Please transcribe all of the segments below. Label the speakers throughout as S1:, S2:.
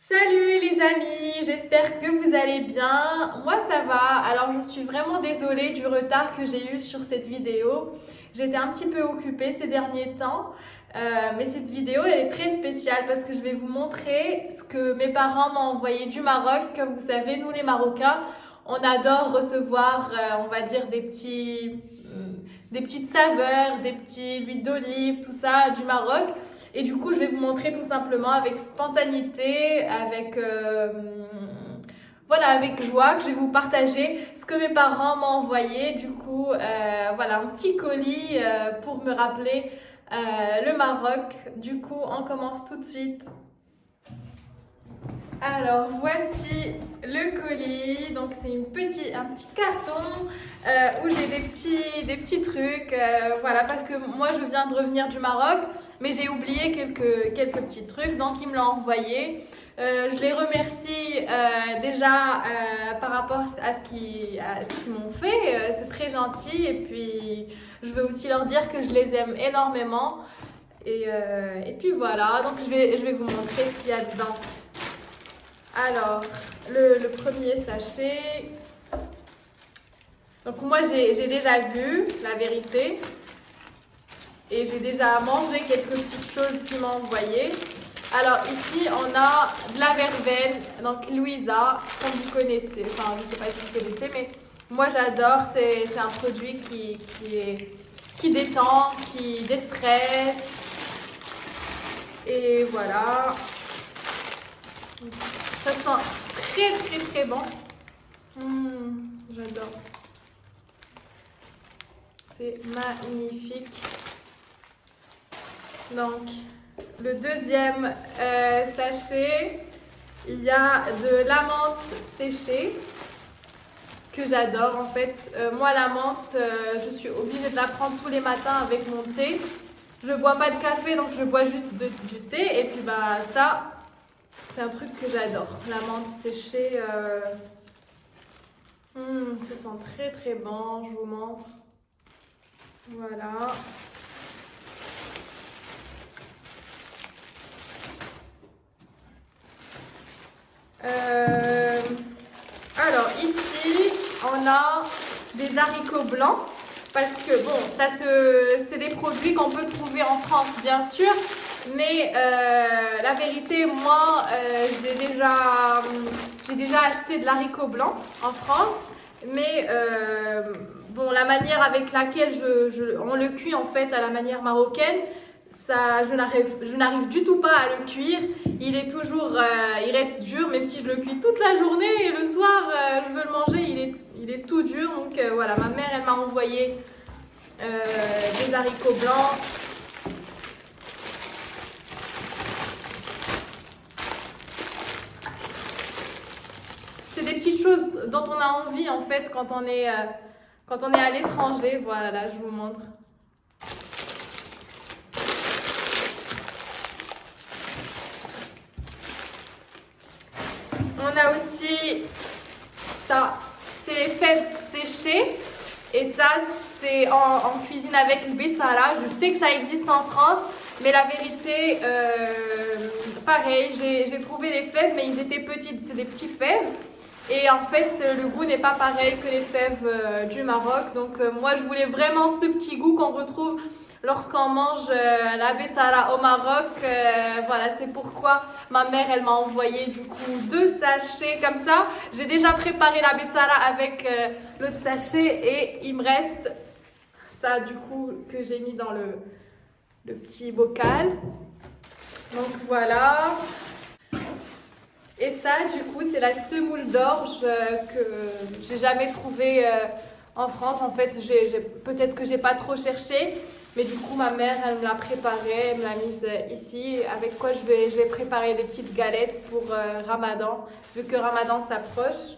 S1: Salut les amis, j'espère que vous allez bien. Moi ça va, alors je suis vraiment désolée du retard que j'ai eu sur cette vidéo. J'étais un petit peu occupée ces derniers temps, mais cette vidéo elle est très spéciale parce que je vais vous montrer ce que mes parents m'ont envoyé du Maroc. Comme vous savez, nous les Marocains, on adore recevoir, on va dire des petites saveurs, des petits huiles d'olive, tout ça du Maroc. Et du coup, je vais vous montrer tout simplement avec spontanéité, voilà, avec joie, que je vais vous partager ce que mes parents m'ont envoyé. Du coup, voilà, un petit colis pour me rappeler le Maroc. Du coup, on commence tout de suite. Alors, voici le colis. Donc, c'est un petit carton où j'ai des petits trucs. Voilà, parce que moi, je viens de revenir du Maroc, mais j'ai oublié quelques petits trucs. Donc, ils me l'ont envoyé. Je les remercie déjà par rapport à ce qu'ils m'ont fait. C'est très gentil. Et puis, je veux aussi leur dire que je les aime énormément. Et puis voilà, donc je vais vous montrer ce qu'il y a dedans. Alors, le premier sachet. Donc moi, j'ai déjà vu, la vérité. Et j'ai déjà mangé quelques petites choses qu'ils m'ont envoyées. Alors ici, on a de la verveine, donc Louisa, comme vous connaissez. Enfin, je ne sais pas si vous connaissez, mais moi j'adore. C'est un produit qui détend, qui déstresse. Et voilà. Ça sent très bon. J'adore. C'est magnifique. Donc, le deuxième sachet, il y a de la menthe séchée que j'adore en fait. Moi, la menthe, je suis obligée de la prendre tous les matins avec mon thé. Je bois pas de café, donc je bois juste du thé. Et puis, bah, ça, c'est un truc que j'adore. La menthe séchée, ça sent très bon. Je vous montre. Voilà. Alors ici, on a des haricots blancs parce que bon, c'est des produits qu'on peut trouver en France bien sûr, mais la vérité, moi, j'ai déjà acheté de l'haricot blanc en France, mais bon, la manière avec laquelle on le cuit en fait à la manière marocaine, ça, je n'arrive du tout pas à le cuire. Il est toujours, il reste dur, même si je le cuis toute la journée et le soir, je veux le manger, il est tout dur. Donc voilà, ma mère, elle m'a envoyé des haricots blancs. C'est des petites choses dont on a envie en fait quand on est à l'étranger. Voilà, je vous montre. On a aussi ça, c'est les fèves séchées. Et ça, c'est en cuisine avec le bissara. Je sais que ça existe en France, mais la vérité, pareil, j'ai trouvé les fèves, mais ils étaient petites. C'est des petits fèves. Et en fait, le goût n'est pas pareil que les fèves du Maroc. Donc moi, je voulais vraiment ce petit goût qu'on retrouve lorsqu'on mange la bessara au Maroc. Voilà, c'est pourquoi ma mère, elle m'a envoyé du coup 2 sachets comme ça. J'ai déjà préparé la bessara avec l'autre sachet et il me reste ça du coup que j'ai mis dans le petit bocal. Donc voilà. Et ça, du coup, c'est la semoule d'orge que j'ai jamais trouvée en France. En fait, peut-être que j'ai pas trop cherché, mais du coup, ma mère, elle me l'a préparée, elle me l'a mise ici, avec quoi je vais préparer des petites galettes pour Ramadan, vu que Ramadan s'approche.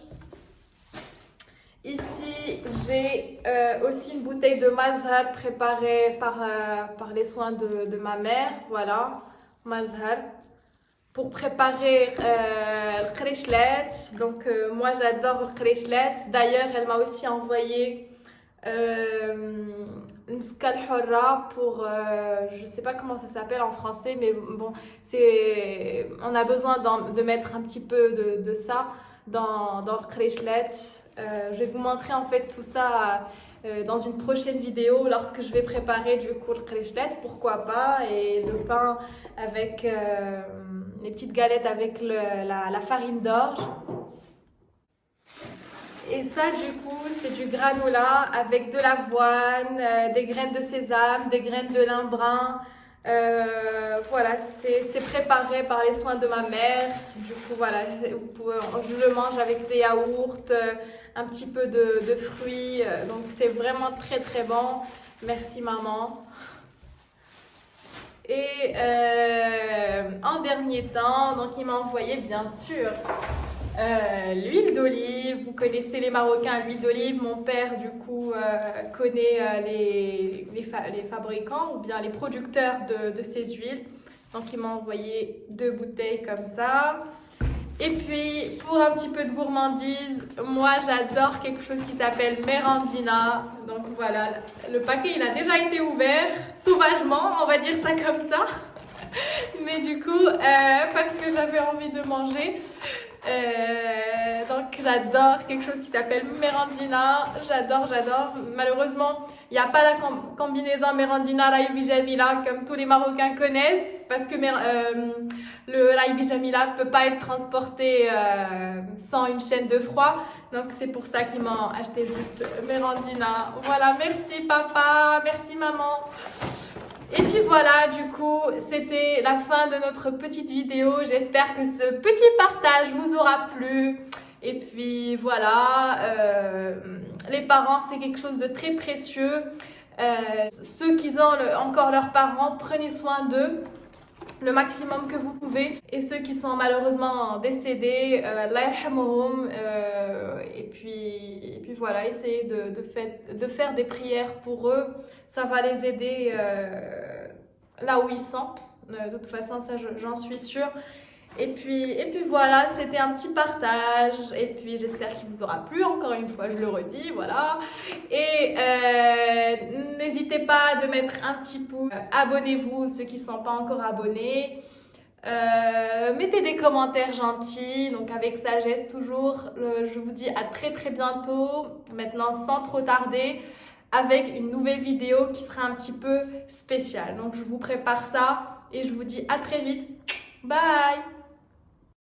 S1: Ici, j'ai aussi une bouteille de mazhar préparée par les soins de ma mère. Voilà, mazhar pour préparer le kreshlet. Donc moi j'adore le kreshlet. D'ailleurs elle m'a aussi envoyé Nskalhorra pour, je sais pas comment ça s'appelle en français, mais bon, on a besoin de mettre un petit peu de ça dans le kreshlet. Je vais vous montrer en fait tout ça dans une prochaine vidéo lorsque je vais préparer du coup le kreshlet, pourquoi pas, et le pain avec les petites galettes avec la farine d'orge. Et ça, du coup, c'est du granola avec de l'avoine, des graines de sésame, des graines de lin brun. Voilà, c'est préparé par les soins de ma mère. Du coup, voilà, je le mange avec des yaourts, un petit peu de fruits. Donc, c'est vraiment très, très bon. Merci, maman. Et en dernier temps, donc il m'a envoyé, bien sûr, l'huile d'olive. Vous connaissez les Marocains, l'huile d'olive. Mon père, du coup, connaît les fabricants ou bien les producteurs de ces huiles. Donc, il m'a envoyé 2 bouteilles comme ça. Et puis, pour un petit peu de gourmandise, moi, j'adore quelque chose qui s'appelle Merendina. Donc, voilà, le paquet, il a déjà été ouvert, sauvagement, on va dire ça comme ça. Mais du coup, parce que j'avais envie de manger. Donc j'adore quelque chose qui s'appelle Merendina, j'adore. Malheureusement, il n'y a pas la combinaison Merendina Raibi Jamila comme tous les Marocains connaissent, parce que le Raibi Jamila ne peut pas être transporté sans une chaîne de froid. Donc c'est pour ça qu'ils m'ont acheté juste Merendina. Voilà, merci papa, merci maman. Et puis voilà, du coup, c'était la fin de notre petite vidéo. J'espère que ce petit partage vous aura plu. Et puis voilà, les parents, c'est quelque chose de très précieux. Ceux qui ont encore leurs parents, prenez soin d'eux le maximum que vous pouvez. Et ceux qui sont malheureusement décédés, Allah yarhamuhum, et puis voilà, essayez de faire des prières pour eux. Ça va les aider là où ils sont. De toute façon, ça j'en suis sûre. Et puis voilà, c'était un petit partage. Et puis j'espère qu'il vous aura plu. Encore une fois, je le redis, voilà. Et n'hésitez pas de mettre un petit pouce. Abonnez-vous, ceux qui ne sont pas encore abonnés. Mettez des commentaires gentils, donc avec sagesse toujours. Je vous dis à très très bientôt. Maintenant, sans trop tarder, avec une nouvelle vidéo qui sera un petit peu spéciale. Donc je vous prépare ça et je vous dis à très vite. Bye!